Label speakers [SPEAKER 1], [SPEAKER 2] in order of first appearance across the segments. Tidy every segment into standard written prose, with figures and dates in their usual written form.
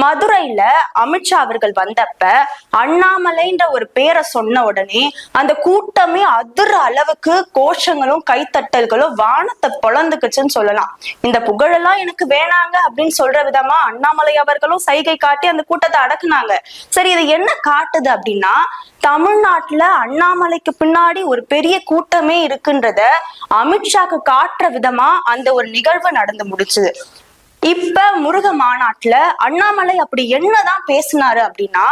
[SPEAKER 1] மதுரையில அமித்ஷா அவர்கள் வந்தப்ப அண்ணாமலைன்ற ஒரு பேரை சொன்ன உடனே அந்த கூட்டமே அதிர அளவுக்கு கோஷங்களும் கைத்தட்டல்களும் வானத்தை பொழந்துக்குச்சுன்னு சொல்லலாம். இந்த புகழெல்லாம் எனக்கு வேணாங்க அப்படின்னு சொல்ற விதமா அண்ணாமலை அவர்களும் சைகை காட்டி அந்த கூட்டத்தை அடக்குனாங்க. சரி, இது என்ன காட்டுது அப்படின்னா, தமிழ்நாட்டுல அண்ணாமலைக்கு பின்னாடி ஒரு பெரிய கூட்டமே இருக்குன்றத அமித்ஷாக்கு காட்டுற விதமா அந்த ஒரு நிகழ்வு நடந்து முடிச்சுது. இப்ப முருக மாநாட்டுல அண்ணாமலை அப்படி என்னதான் பேசினாரு அப்படின்னா,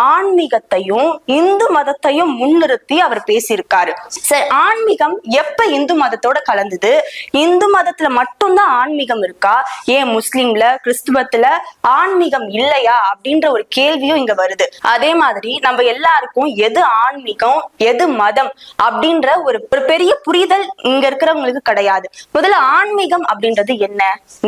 [SPEAKER 1] ஆன்மீகத்தையும் இந்து மதத்தையும் முன்னிறுத்தி அவர் பேசியிருக்காரு. சரி, ஆன்மீகம் எப்ப இந்து மதத்தோட கலந்தது? இந்து மதத்துல மட்டும்தான் ஆன்மீகம் இருக்கா? ஏன் முஸ்லிம்ல கிறிஸ்துவத்துல ஆன்மீகம் இல்லையா அப்படின்ற ஒரு கேள்வியும் இங்க வருது. அதே மாதிரி நம்ம எல்லாருக்கும் எது ஆன்மீகம் எது மதம் அப்படின்ற ஒரு பெரிய புரிதல் இங்க இருக்கிறவங்களுக்கு கிடையாது. முதல்ல ஆன்மீகம் அப்படின்றது என்ன?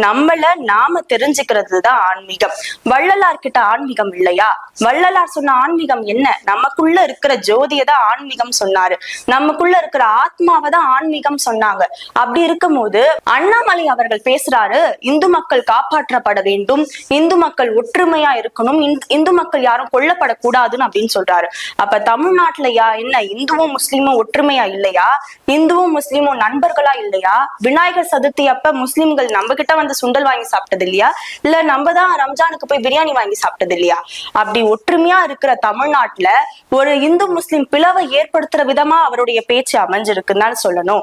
[SPEAKER 1] நம்மள நாம தெரிஞ்சுக்கிறது தான் ஆன்மீகம். வள்ளலார் கிட்ட ஆன்மீகம் இல்லையா? வள்ளலார் சொன்ன ஆன்மீகம் என்ன? நமக்குள்ள இருக்கிற ஜோதியை தான் ஆன்மீகம் சொன்னாரு. நமக்குள்ள இருக்கிற ஆத்மாவை தான் ஆன்மீகம் சொன்னாங்க. அப்படி இருக்கும் போது அண்ணாமலை அவர்கள் பேசுறாரு, இந்து மக்கள் காப்பாற்றப்பட வேண்டும், இந்து மக்கள் ஒற்றுமையா இருக்கணும், இந்து மக்கள் யாரும் கொல்லப்படக்கூடாதுன்னு அப்படின்னு சொல்றாரு. அப்ப தமிழ்நாட்டுல என்ன இந்துவும் முஸ்லீமும் ஒற்றுமையா இல்லையா? இந்துவும் முஸ்லீமும் நண்பர்களா இல்லையா? விநாயகர் சதுர்த்தி அப்ப முஸ்லிம்கள் நம்ம கிட்ட வந்து சுண்டல் வாங்கி சாப்பிட்டது இல்லையா? இல்ல நம்ம தான் ரம்ஜானுக்கு போய் பிரியாணி வாங்கி சாப்பிட்டது இல்லையா? அப்படி ஒற்றுமையா இருக்கிற தமிழ்நாட்டுல ஒரு இந்து முஸ்லிம் பிளவை ஏற்படுத்துற விதமா அவருடைய பேச்சு அமைஞ்சிருக்குன்னு தான் சொல்லணும்.